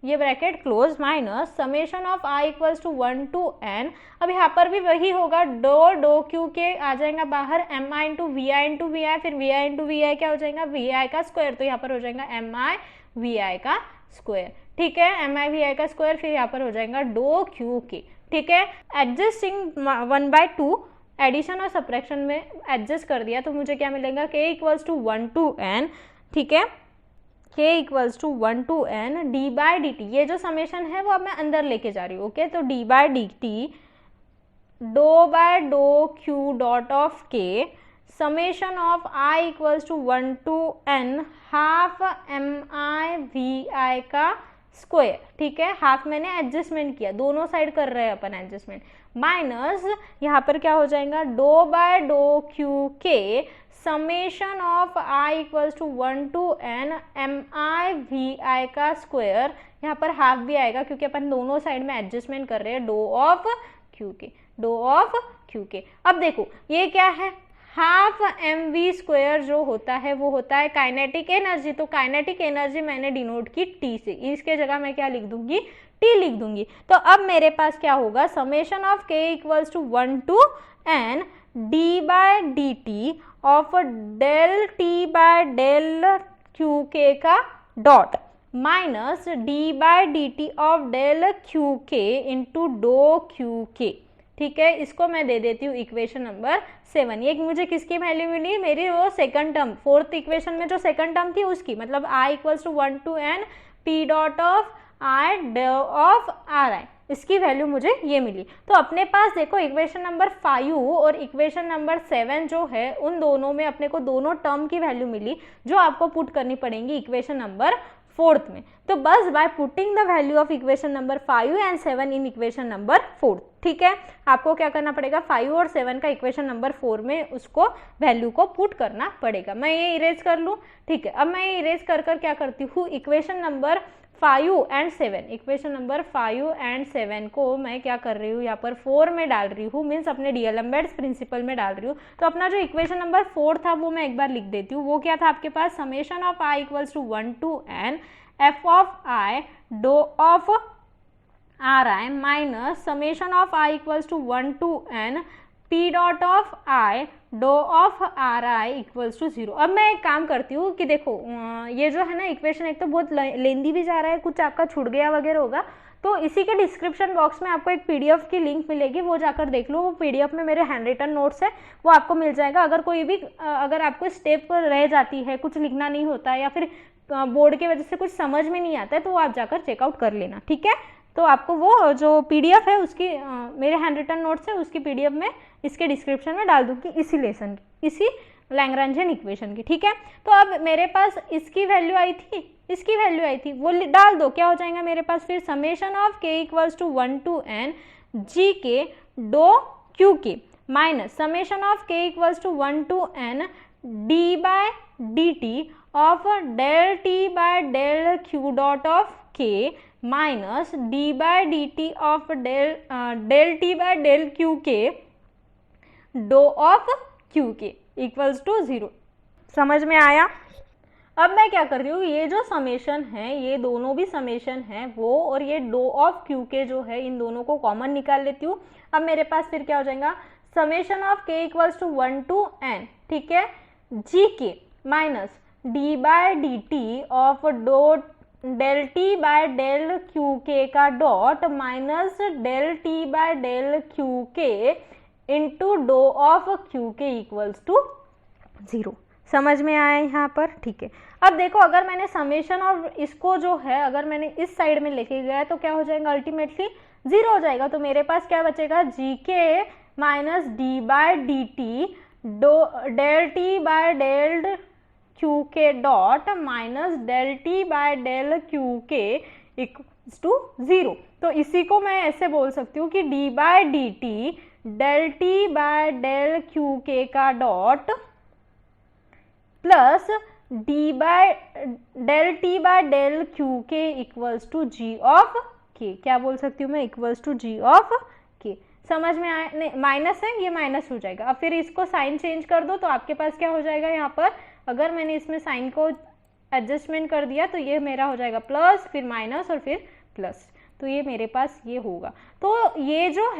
ये bracket close, minus summation of i equals to 1 to n, अब यहाँ पर भी वही होगा, डो क्यू के आ जाएगा बाहर mi इंटू वी आई, फिर vi इंटू वी आई क्या हो जाएगा, vi का स्क्वायर, तो यहाँ पर हो जाएगा mi vi का स्क्वायर, ठीक है, mi vi का स्क्वायर, फिर यहाँ पर हो जाएगा डो क्यू के, ठीक है। एडजस्टिंग 1/2 एडिशन और सब्ट्रैक्शन में एडजस्ट कर दिया तो मुझे क्या मिलेगा, k equals to 1 to n, ठीक है, k equals to 1 to n d by D t, ये जो समेशन है वो अब मैं अंदर लेके जा रही हूँ, ओके, तो D by D t do by dough q dot of k summation of i equals to 1 to n half mi vi का स्क्वायर, ठीक है, हाफ मैंने एडजस्टमेंट किया, दोनों साइड कर रहे हैं अपन एडजस्टमेंट, माइनस यहाँ पर क्या हो जाएगा, do by dough Q k summation of i equals to 1 to n mi vi का स्क्वायर, यहाँ पर हाफ भी आएगा क्योंकि अपन दोनों साइड में एडजस्टमेंट कर रहे हैं, डो ऑफ क्यू के, डो ऑफ क्यू के। अब देखो ये क्या है, हाफ एम वी स्क्वायर जो होता है वो होता है काइनेटिक एनर्जी, तो काइनेटिक एनर्जी मैंने डिनोट की टी से, इसके जगह मैं क्या लिख दूंगी, टी लिख दूंगी। तो अब मेरे पास क्या होगा, summation of k equals to 1 to n d by D T of del T by del Q के का dot minus D by D T of del Q k into do Q के, ठीक है, इसको मैं दे देती हूँ इक्वेशन नंबर 7। ये मुझे किसकी वैल्यू मिली, मेरी वो सेकंड टर्म, फोर्थ इक्वेशन में जो सेकंड टर्म थी उसकी, मतलब i equals to 1 to n p dot of i do of ri, इसकी वैल्यू मुझे ये मिली। तो अपने पास देखो इक्वेशन नंबर 5 और इक्वेशन नंबर 7 जो है उन दोनों में अपने को दोनों टर्म की वैल्यू मिली जो आपको पुट करनी पड़ेंगी इक्वेशन नंबर 4 में। तो बस by putting the value of equation number 5 and 7 in equation number 4, ठीक है, आपको क्या करना पड़ेगा, 5 और 7 का इक्वेशन नंबर 4 में उसको वैल्यू को पुट करना पड़ेगा। मैं ये इरेज कर लूँ, ठीक है, अब मैं ये इरेज कर क्या करती हूँ, equation number 5 and 7, equation number 5 and 7 को मैं क्या कर रही हूँ, यहाँ पर 4 में डाल रही हूँ, मीन्स अपने डीएलएमबेड्स प्रिंसिपल में डाल रही हूँ। तो अपना जो इक्वेशन नंबर 4 था वो मैं एक बार लिख देती हूँ, वो क्या था आपके पास, summation of i equals to 1 to n f of i do of ri minus summation of i equals to 1 to n p dot of i do of ri equals to 0। अब मैं एक काम करती हूँ कि देखो ये जो है ना इक्वेशन एक तो बहुत लेंदी भी जा रहा है, कुछ आपका छूट गया वगैरह होगा, तो इसी के डिस्क्रिप्शन बॉक्स में आपको एक पीडीएफ की लिंक मिलेगी, वो जाकर देख लो, वो पीडीएफ में मेरे हैंड रिटन नोट्स है, वो आपको मिल जाएगा। अगर कोई भी अगर आपको स्टेप रह जाती है, कुछ लिखना नहीं होता है या फिर बोर्ड की वजह से कुछ समझ में नहीं आता है तो वो आप जाकर चेकआउट कर लेना, ठीक है। तो आपको वो जो पीडीएफ है उसकी मेरे हैंड रिटन नोट्स है उसकी पीडीएफ में इसके डिस्क्रिप्शन में डाल दूंगी, इसी लेसन की, इसी लैग्रांजियन इक्वेशन की, ठीक है। तो अब मेरे पास इसकी वैल्यू आई थी, इसकी वैल्यू आई थी, वो डाल दो, क्या हो जाएगा मेरे पास फिर summation of k equals to 1 to n g k do Q के minus summation of k equals to 1 to n d by D T of del T by del Q dot of k minus D by D T of del T by del Q के dough of Q के equals to 0। समझ में आया? अब मैं क्या कर रही हूँ, ये जो समेशन है, ये दोनों भी समेशन है वो, और ये डो ऑफ क्यू के जो है इन दोनों को कॉमन निकाल लेती हूँ। अब मेरे पास फिर क्या हो जाएगा, summation of k equals to 1 to n, ठीक है, जी के minus D by D T of do del T by del Q के का dot minus del T by del Q k into dough of Q के equals to 0। समझ में आया यहाँ पर? ठीक है। अब देखो अगर मैंने समेशन और इसको जो है अगर मैंने इस साइड में लेके गया तो क्या हो जाएगा, अल्टीमेटली 0 हो जाएगा। तो मेरे पास क्या बचेगा, जी के minus D by D T del T by del Q K dot minus del T by del Q के इक्वल्स टू 0। तो इसी को मैं ऐसे बोल सकती हूँ कि D by D T del T by del Q के का dot plus d by del T by del Q के इक्वल्स टू जी ऑफ के। क्या बोल सकती हूँ मैं, इक्वल्स टू जी ऑफ के। समझ में आया? नहीं, माइनस है, ये माइनस हो जाएगा। अब फिर इसको साइन चेंज कर दो तो आपके पास क्या हो जाएगा, यहाँ पर अगर मैंने इसमें साइन को एडजस्टमेंट कर दिया तो ये मेरा हो जाएगा प्लस, फिर माइनस और फिर प्लस, तो ये मेरे पास ये होगा। तो ये जो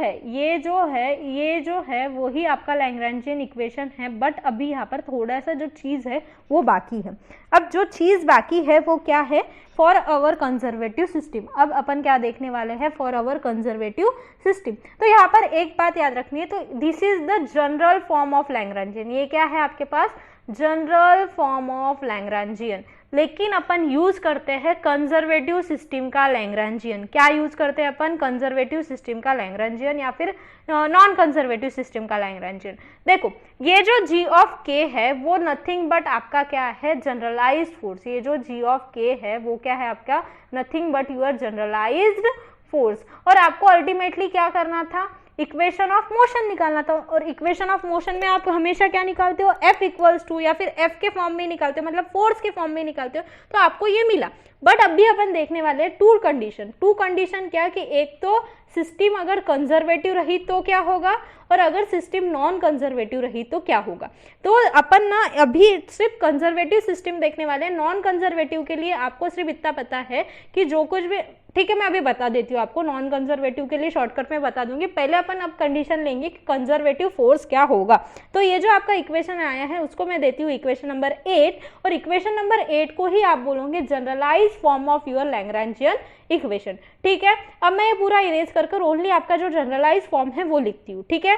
है वही आपका लैग्रैन्जियन इक्वेशन है, बट अभी यहाँ पर थोड़ा सा जो चीज़ है वो बाकी है। अब जो चीज़ बाकी है वो क्या है, फॉर अवर कंजर्वेटिव सिस्टम। अब अपन क्या देखने वाले हैं, फॉर अवर कंजर्वेटिव सिस्टम। तो यहाँ पर एक बात याद रखनी है, तो this is the general form of Lagrangian. ये क्या है आपके पास, जनरल फॉर्म ऑफ लैग्रैन्जियन, लेकिन अपन यूज करते हैं कंजर्वेटिव सिस्टम का लैग्रैन्जियन। क्या यूज करते हैं अपन, कंजर्वेटिव सिस्टम का लैग्रैन्जियन या फिर नॉन कंजर्वेटिव सिस्टम का लैग्रैन्जियन। देखो ये जो g ऑफ k है वो नथिंग बट आपका क्या है, जनरलाइज्ड फोर्स। ये जो g ऑफ k है वो क्या है आपका, nothing but your generalized force. और आपको अल्टीमेटली क्या करना था, इक्वेशन ऑफ मोशन निकालना था। और इक्वेशन ऑफ मोशन में आप हमेशा क्या निकालते हो, F इक्वल्स टू, या फिर F के फॉर्म में निकालते हो, मतलब फोर्स के फॉर्म में निकालते हो, तो आपको ये मिला। बट अभी अपन देखने वाले हैं टू कंडीशन। टू कंडीशन क्या कि एक तो सिस्टम अगर कंजर्वेटिव रही तो क्या होगा, और अगर सिस्टम नॉन कंजर्वेटिव रही तो क्या होगा। तो अपन ना अभी सिर्फ कंजर्वेटिव सिस्टम देखने वाले हैं। नॉन कंजर्वेटिव के लिए आपको सिर्फ इतना पता है कि जो कुछ भी, ठीक है मैं अभी बता देती हूँ आपको, नॉन कंजर्वेटिव के लिए शॉर्टकट में बता दूंगी। पहले अपन अब कंडीशन लेंगे कि कंजर्वेटिव फोर्स क्या होगा। तो ये जो आपका इक्वेशन आया है उसको मैं देती हूँ इक्वेशन नंबर 8, और इक्वेशन नंबर 8 को ही आप बोलोगे generalize form of your Lagrangian equation. ठीक है, अब मैं ये पूरा इरेज कर ओनली आपका जो जनरलाइज फॉर्म है वो लिखती हूँ। ठीक है,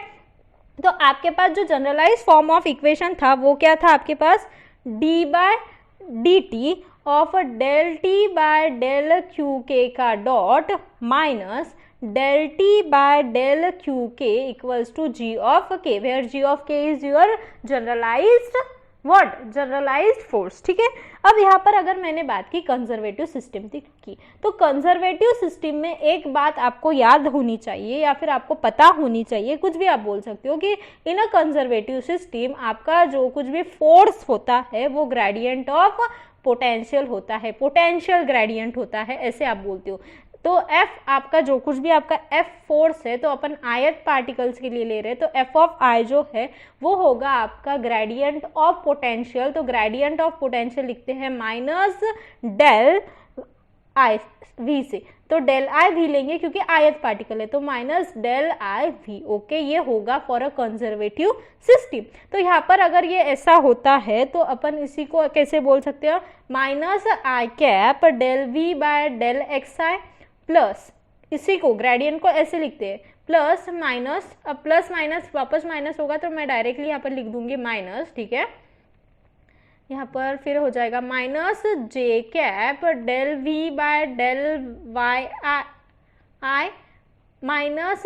तो आपके पास जो जनरलाइज फॉर्म ऑफ इक्वेशन था वो क्या था आपके पास, D by D T of del T by del Q के का dot minus del T by del Q के equals to ji of K, where G of K is your generalised what, generalised force. ठीक है, अब यहाँ पर अगर मैंने बात की कंजर्वेटिव सिस्टम की, तो कंजर्वेटिव सिस्टम में एक बात आपको याद होनी चाहिए या फिर आपको पता होनी चाहिए, कुछ भी आप बोल सकते हो कि इन अ कंजर्वेटिव सिस्टम आपका जो कुछ भी फोर्स होता है वो ग्रेडियंट ऑफ पोटेंशियल होता है, पोटेंशियल ग्रेडियंट होता है, ऐसे आप बोलते हो। तो F आपका जो कुछ भी आपका F फोर्स है, तो अपन आयत पार्टिकल्स के लिए ले रहे हैं, तो F ऑफ I जो है वो होगा आपका ग्रेडियंट ऑफ पोटेंशियल। तो ग्रेडियंट ऑफ पोटेंशियल लिखते हैं माइनस डेल आई वी से, तो डेल आई वी लेंगे क्योंकि आयत पार्टिकल है, तो minus del i v. Okay, ये होगा फॉर अ कंजर्वेटिव सिस्टम। तो यहाँ पर अगर ये ऐसा होता है तो अपन इसी को कैसे बोल सकते हो, minus i cap del we by del x i plus, इसी को ग्रेडियंट को ऐसे लिखते हैं प्लस माइनस। अब प्लस माइनस वापस माइनस होगा तो मैं डायरेक्टली यहाँ पर लिख दूंगी माइनस। ठीक है, यहाँ पर फिर हो जाएगा minus J cap del we by del Y I minus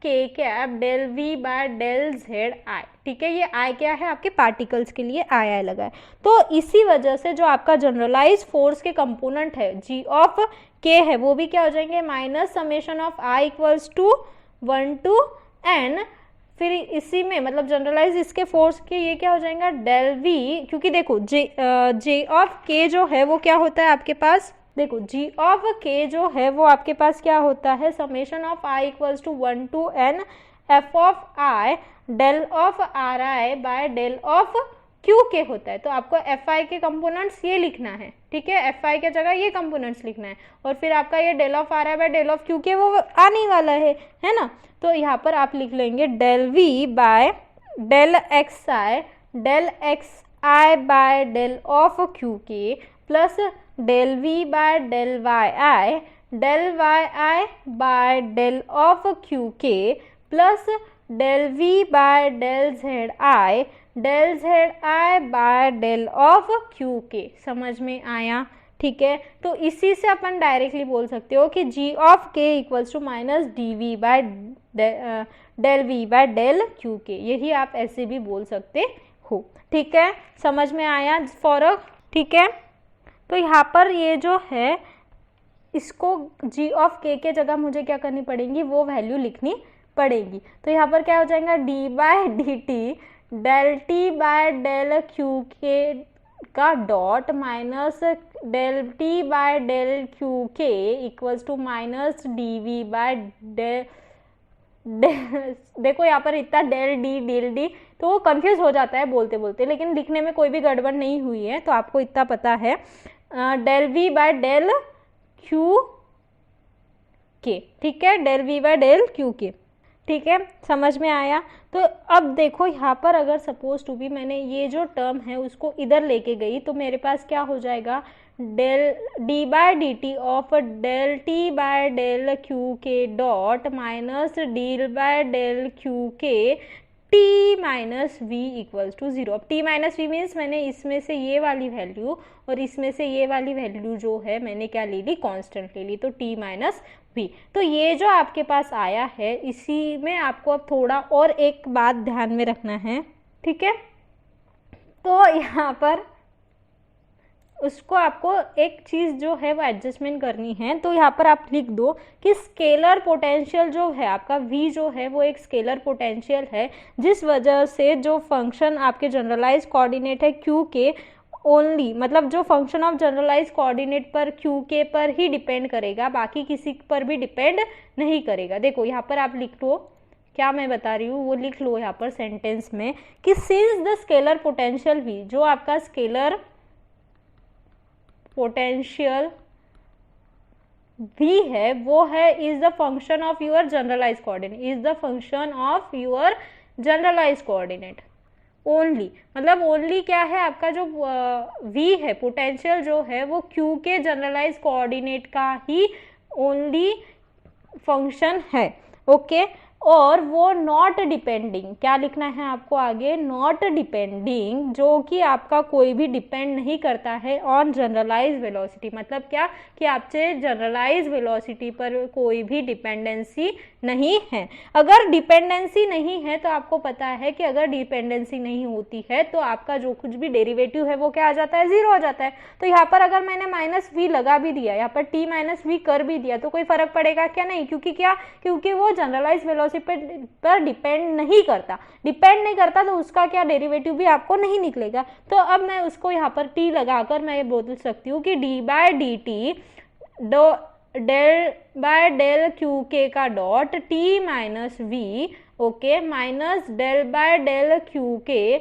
K cap del we by del Z I. ठीक है, ये आई क्या है आपके पार्टिकल्स के लिए आई आई लगा है। तो इसी वजह से जो आपका जनरलाइज फोर्स के कंपोनेंट है जी ऑफ के है वो भी क्या हो जाएंगे, minus summation of I equals to 1 to n, फिर इसी में मतलब जनरलाइज इसके फोर्स के ये क्या हो जाएगा डेल वी, क्योंकि देखो जे ऑफ के जो है वो क्या होता है आपके पास, देखो जी ऑफ के जो है वो आपके पास क्या होता है, summation of I equals to 1 to n F of I del of are I by del of Q k होता है। तो आपको एफ आई के कंपोनेंट्स ये लिखना है। ठीक है, एफ आई के जगह ये कंपोनेंट्स लिखना है, और फिर आपका ये del of are I by del of Q k वो आने वाला है ना। तो यहाँ पर आप लिख लेंगे del we by del x I by del of Q K plus del we by del Y I by del of Q K plus del we by del Z I by del of Q K. समझ में आया? ठीक है, तो इसी से अपन directly बोल सकते हो कि जी ऑफ के equals to minus D we by del we by del Q k, यही आप ऐसे भी बोल सकते हो। ठीक है, समझ में आया फॉर अ, ठीक है। तो यहाँ पर ये जो है इसको जी ऑफ के जगह मुझे क्या करनी पड़ेगी, वो वैल्यू लिखनी पड़ेगी। तो यहाँ पर क्या हो जाएगा D by D T del T by del Q के का dot minus del T by del Q के equals to minus D we by del, देखो यहाँ पर इतना डेल डी तो वो कंफ्यूज हो जाता है बोलते बोलते, लेकिन लिखने में कोई भी गड़बड़ नहीं हुई है, तो आपको इतना पता है। Del we by del Q के, ठीक है, del we by del Q के, ठीक है, समझ में आया। तो अब देखो यहाँ पर अगर सपोज टू बी मैंने ये जो टर्म है उसको इधर लेके गई तो मेरे पास क्या हो जाएगा, del D by D T of del T by del Q K dot minus D by del Q K T minus V equals to 0। अब टी माइनस वी मीन्स मैंने इसमें से ये वाली वैल्यू और इसमें से ये वाली वैल्यू जो है मैंने क्या ले ली, कांस्टेंट ले ली, तो टी माइनस वी। तो ये जो आपके पास आया है इसी में आपको अब थोड़ा और एक बात ध्यान में रखना है, ठीक है। तो यहाँ पर उसको आपको एक चीज़ जो है वो एडजस्टमेंट करनी है। तो यहाँ पर आप लिख दो कि स्केलर पोटेंशियल जो है आपका v जो है वो एक स्केलर पोटेंशियल है, जिस वजह से जो फंक्शन आपके जनरलाइज कोऑर्डिनेट है q के ओनली, मतलब जो फंक्शन ऑफ जनरलाइज कोऑर्डिनेट पर q के पर ही डिपेंड करेगा, बाकी किसी पर भी डिपेंड नहीं करेगा। देखो यहाँ पर आप लिख लो क्या मैं बता रही हूँ, वो लिख लो यहाँ पर सेंटेंस में कि since the scalar potential v, जो आपका स्केलर पोटेंशियल v है वो है is the function of your generalize coordinate, is the function of your generalize coordinate only. मतलब ओनली क्या है आपका जो v है पोटेंशियल जो है वो q के जनरलाइज कोऑर्डिनेट का ही ओनली फंक्शन है, ओके। और वो नॉट डिपेंडिंग, क्या लिखना है आपको आगे, नॉट डिपेंडिंग, जो कि आपका कोई भी डिपेंड नहीं करता है ऑन जनरलाइज वेलोसिटी। मतलब क्या कि आपसे जनरलाइज वेलोसिटी पर कोई भी डिपेंडेंसी नहीं है। अगर डिपेंडेंसी नहीं है तो आपको पता है कि अगर डिपेंडेंसी नहीं होती है तो आपका जो कुछ भी डेरिवेटिव है वो क्या आ जाता है, जीरो हो जाता है। तो यहाँ पर अगर मैंने माइनस वी लगा भी दिया, यहाँ पर टी माइनस वी कर भी दिया तो कोई फर्क पड़ेगा क्या, नहीं, क्योंकि क्या, क्योंकि वो जनरलाइज वेलोसिटी पर डिपेंड नहीं करता, डिपेंड नहीं करता तो उसका क्या डेरिवेटिव भी आपको नहीं निकलेगा। तो अब मैं उसको यहाँ पर टी लगाकर मैं ये बोल सकती हूँ कि D by D T del by del Q के का dot T minus V, okay, minus del by del Q K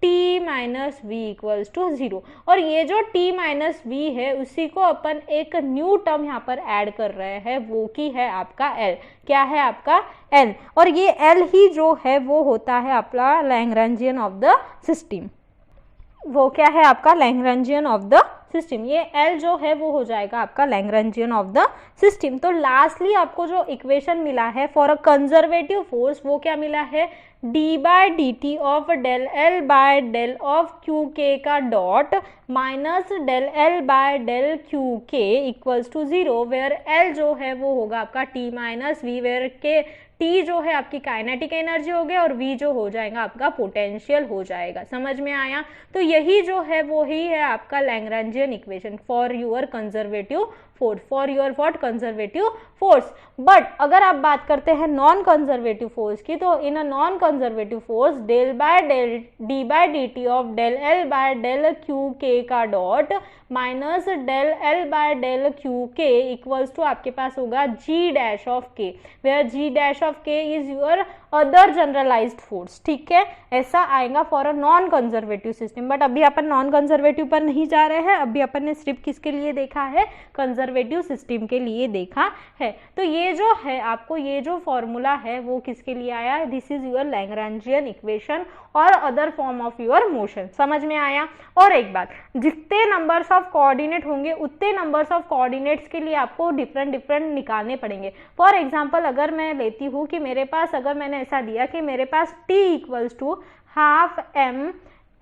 T minus V equals to 0। और ये जो टी माइनस वी है उसी को अपन एक न्यू टर्म यहाँ पर ऐड कर रहे हैं, वो की है आपका एल। क्या है आपका एल, और ये एल ही जो है वो होता है आपका लैग्रैंजियन ऑफ द सिस्टम। वो क्या है आपका लैग्रैंजियन ऑफ द सिस्टम, ये एल जो है वो हो जाएगा आपका लैग्रैंजियन ऑफ द सिस्टम। तो लास्टली आपको जो इक्वेशन मिला है फॉर अ कंजर्वेटिव फोर्स वो क्या मिला है, D by D T of del L by del of Q के का dot minus del L by del Q के इक्वल्स टू 0, वेयर एल जो है वो होगा आपका टी माइनस वी, वेयर के टी जो है आपकी काइनेटिक एनर्जी हो गया और वी जो हो जाएगा आपका पोटेंशियल हो जाएगा। समझ में आया। तो यही जो है वो ही है आपका Lagrangian equation for your conservative force, for your what conservative force. But अगर आप बात करते हैं नॉन कंजर्वेटिव फोर्स की, तो in a non conservative force del by del D by D T of del L by del Q के का dot minus del L by del Q के इक्वल्स टू आपके पास होगा G dash of K, where G dash of K is your other generalised force. ठीक है, ऐसा आएगा for a non conservative system. But अभी अपन नॉन कंजर्वेटिव पर नहीं जा रहे हैं, अभी अपन ने सिर्फ किसके लिए देखा है, कंजर्वेटिव सिस्टम के लिए देखा है। तो ये जो है आपको ये जो फॉर्मूला है वो किसके लिए आया है, दिस इज योर लैग्रैंजियन इक्वेशन और other form of your motion. समझ में आया। और एक बात, जितने नंबर्स ऑफ कोऑर्डिनेट होंगे उतने नंबर्स ऑफ कोऑर्डिनेट्स के लिए आपको डिफरेंट डिफरेंट निकालने पड़ेंगे। फॉर एग्जांपल अगर मैं लेती हूँ कि मेरे पास, अगर मैंने ऐसा दिया कि मेरे पास t equals to half m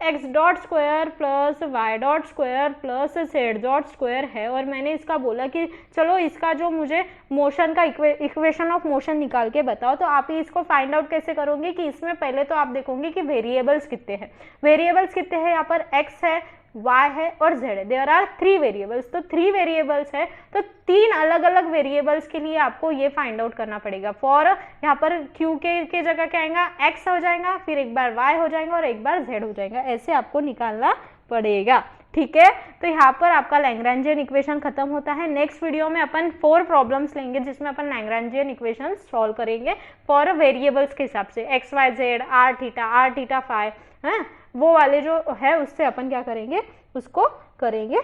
x dot square plus y dot square plus z dot square है, और मैंने इसका बोला कि चलो इसका जो मुझे मोशन का इक्वेशन ऑफ मोशन निकाल के बताओ, तो आप इसको फाइंड आउट कैसे करोगे कि इसमें पहले तो आप देखोगे कि वेरिएबल्स कितने हैं। वेरिएबल्स कितने हैं, यहाँ पर x है, y है और z है। There are 3 variables. तो 3 वेरिएबल्स है तो 3 अलग अलग वेरिएबल्स के लिए आपको ये फाइंड आउट करना पड़ेगा। फॉर यहाँ पर q के जगह क्या आएगा, x हो जाएगा, फिर एक बार y हो जाएगा और एक बार z हो जाएगा। ऐसे आपको निकालना पड़ेगा। ठीक है, तो यहाँ पर आपका लैग्रैंजियन इक्वेशन खत्म होता है। नेक्स्ट वीडियो में अपन 4 प्रॉब्लम्स लेंगे जिसमें अपन लैग्रैंजियन इक्वेशन सॉल्व करेंगे फॉर वेरिएबल्स के हिसाब से, x y z, r theta phi, है वो वाले जो है उससे अपन क्या करेंगे, उसको करेंगे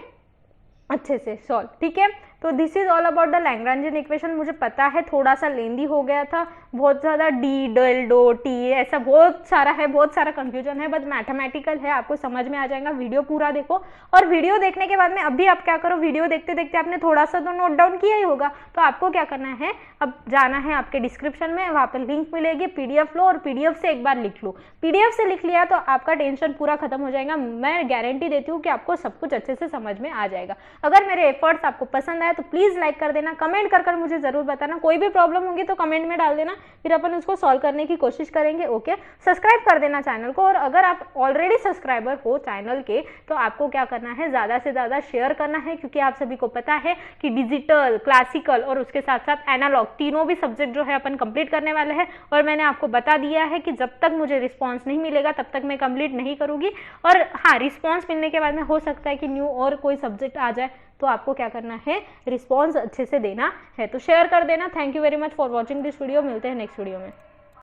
अच्छे से सॉल्व, ठीक है। तो this is all about the Lagrangian equation. मुझे पता है थोड़ा सा लेंदी हो गया था, बहुत ज़्यादा डी डेल डो टी ऐसा बहुत सारा है, बहुत सारा कंफ्यूजन है, बट मैथमेटिकल है, आपको समझ में आ जाएगा। वीडियो पूरा देखो, और वीडियो देखने के बाद में अभी आप क्या करो, वीडियो देखते देखते आपने थोड़ा सा तो नोट डाउन किया ही होगा, तो आपको क्या करना है, अब जाना है आपके डिस्क्रिप्शन में, वहाँ पर लिंक मिलेगी, पीडीएफ लो और पीडीएफ से एक बार लिख लो। पीडीएफ से लिख लिया तो आपका टेंशन पूरा खत्म हो जाएगा। मैं गारंटी देती हूँ कि आपको सब कुछ अच्छे से समझ में आ जाएगा। अगर मेरे एफर्ट्स आपको पसंद आए तो प्लीज लाइक कर देना, कमेंट कर मुझे जरूर बताना, कोई भी प्रॉब्लम होगी तो कमेंट में डाल देना, फिर अपन उसको सॉल्व करने की कोशिश करेंगे। ओके, सब्सक्राइब कर देना चैनल को, और अगर आप ऑलरेडी सब्सक्राइबर हो चैनल के तो आपको क्या करना है, ज्यादा से ज्यादा शेयर करना है, क्योंकि आप सभी को पता है कि डिजिटल, क्लासिकल और उसके साथ साथ एनालॉग तीनों भी सब्जेक्ट जो है अपन कंप्लीट करने वाले हैं। और मैंने आपको बता दिया है कि जब तक मुझे रिस्पॉन्स नहीं मिलेगा तब तक मैं कंप्लीट नहीं करूंगी। और हाँ, रिस्पॉन्स मिलने के बाद में हो सकता है कि न्यू और कोई सब्जेक्ट आ जाए, तो आपको क्या करना है, रिस्पॉन्स अच्छे से देना है। तो शेयर कर देना। Thank you very much for watching this video. मिलते हैं नेक्स्ट वीडियो में।